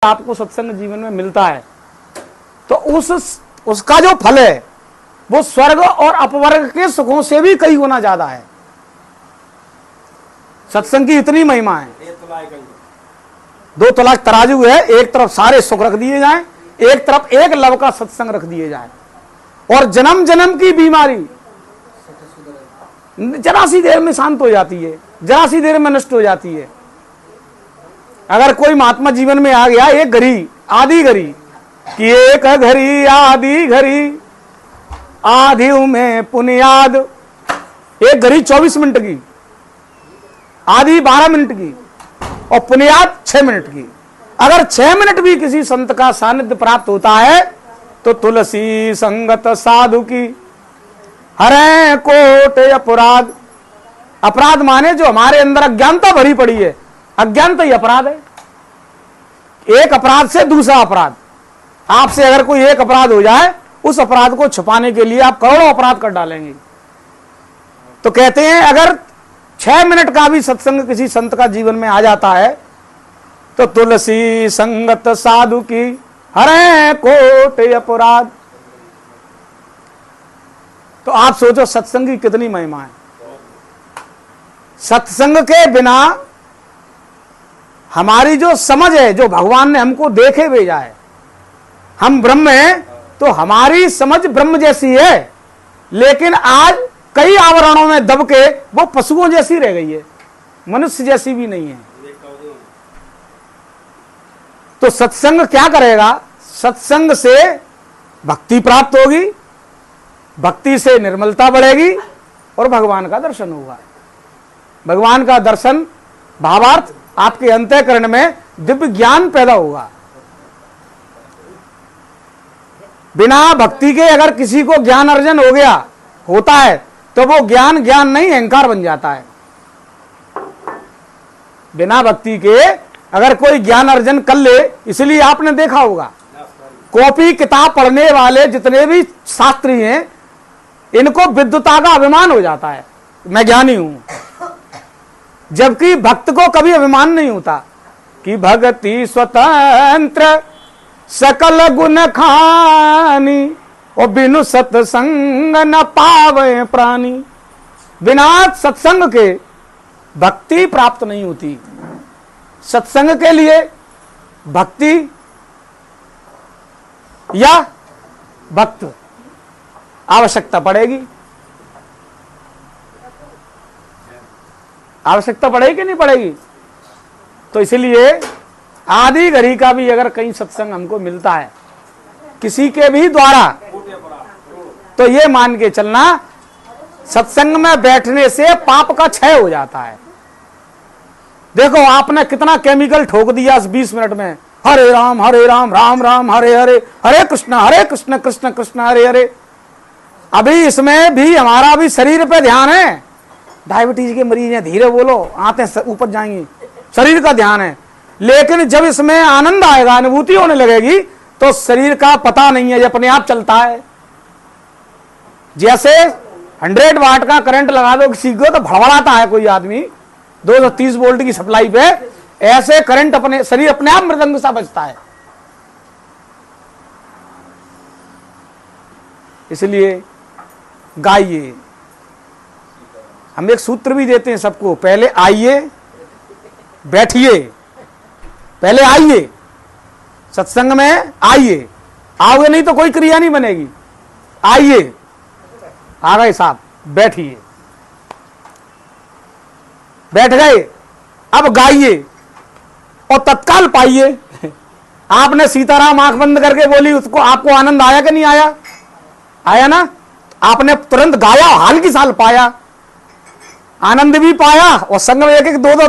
आपको सत्संग जीवन में मिलता है तो उसका जो फल है वो स्वर्ग और अपवर्ग के सुखों से भी कई गुना ज्यादा है। सत्संग की इतनी महिमा है। 2 तलाक तराजू है, एक तरफ सारे सुख रख दिए जाएं, एक तरफ एक लव का सत्संग रख दिए जाए और जन्म जन्म की बीमारी जरा सी देर में शांत हो जाती है, जरा सी देर में नष्ट हो जाती है। अगर कोई महात्मा जीवन में आ गया, एक घड़ी आधी घड़ी कि एक घड़ी आधी घड़ी आधी में पुनियाद, एक घड़ी 24 मिनट की, आधी 12 मिनट की और पुनियाद 6 मिनट की। अगर 6 मिनट भी किसी संत का सानिध्य प्राप्त होता है तो तुलसी संगत साधु की हरे कोट अपराध। अपराध माने जो हमारे अंदर अज्ञानता भरी पड़ी है, अज्ञानता ही अपराध है। एक अपराध से दूसरा अपराध, आपसे अगर कोई एक अपराध हो जाए उस अपराध को छुपाने के लिए आप करोड़ों अपराध कर डालेंगे। तो कहते हैं अगर 6 मिनट का भी सत्संग किसी संत का जीवन में आ जाता है तो तुलसी संगत साधु की हरे कोट अपराध। तो आप सोचो सत्संग की कितनी महिमा है। सत्संग के बिना हमारी जो समझ है, जो भगवान ने हमको देखे भेजा है, हम ब्रह्म हैं तो हमारी समझ ब्रह्म जैसी है, लेकिन आज कई आवरणों में दब के वो पशुओं जैसी रह गई है, मनुष्य जैसी भी नहीं है। तो सत्संग क्या करेगा? सत्संग से भक्ति प्राप्त होगी, भक्ति से निर्मलता बढ़ेगी और भगवान का दर्शन होगा। भगवान का दर्शन भावार्थ आपके अंतःकरण में दिव्य ज्ञान पैदा होगा। बिना भक्ति के अगर किसी को ज्ञान अर्जन हो गया होता है तो वो ज्ञान ज्ञान नहीं अहंकार बन जाता है। बिना भक्ति के अगर कोई ज्ञान अर्जन कर ले, इसलिए आपने देखा होगा कॉपी किताब पढ़ने वाले जितने भी शास्त्री हैं इनको विद्वता का अभिमान हो जाता है, मैं ज्ञानी हूं, जबकि भक्त को कभी अभिमान नहीं होता कि भक्ति स्वतंत्र सकल गुण खानी और बिनु सत्संग न पावे प्राणी। बिना सत्संग के भक्ति प्राप्त नहीं होती। सत्संग के लिए भक्ति या भक्त आवश्यकता पड़ेगी। आवश्यकता पड़ेगी कि नहीं पड़ेगी? तो इसलिए आधी घड़ी का भी अगर कहीं सत्संग हमको मिलता है किसी के भी द्वारा तो ये मान के चलना सत्संग में बैठने से पाप का क्षय हो जाता है। देखो आपने कितना केमिकल ठोक दिया 20 मिनट में, हरे राम राम राम हरे हरे, हरे कृष्ण कृष्ण कृष्ण हरे हरे। अभी इसमें भी हमारा भी शरीर पे ध्यान है। डायबिटीज के मरीज हैं, धीरे बोलो, आते ऊपर जाएंगी, शरीर का ध्यान है। लेकिन जब इसमें आनंद आएगा, अनुभूति होने लगेगी तो शरीर का पता नहीं है, ये अपने आप चलता है। जैसे 100 वाट का करंट लगा दो किसी को तो भड़बड़ाता है कोई आदमी 230 वोल्ट की सप्लाई पे, ऐसे करंट अपने शरीर अपने आप मृदंग सा बजता है। इसलिए गाइए। हम एक सूत्र भी देते हैं सबको, पहले आइए, बैठिए, पहले आइए, सत्संग में आइए। आओगे नहीं तो कोई क्रिया नहीं बनेगी। आइए, आ गए साहब, बैठिए, बैठ गए, अब गाइए और तत्काल पाइए। आपने सीताराम आंख बंद करके बोली, उसको आपको आनंद आया कि नहीं आया? आया ना? आपने तुरंत गाया, हाल की साल पाया, आनंद भी पाया और संग में एक एक दो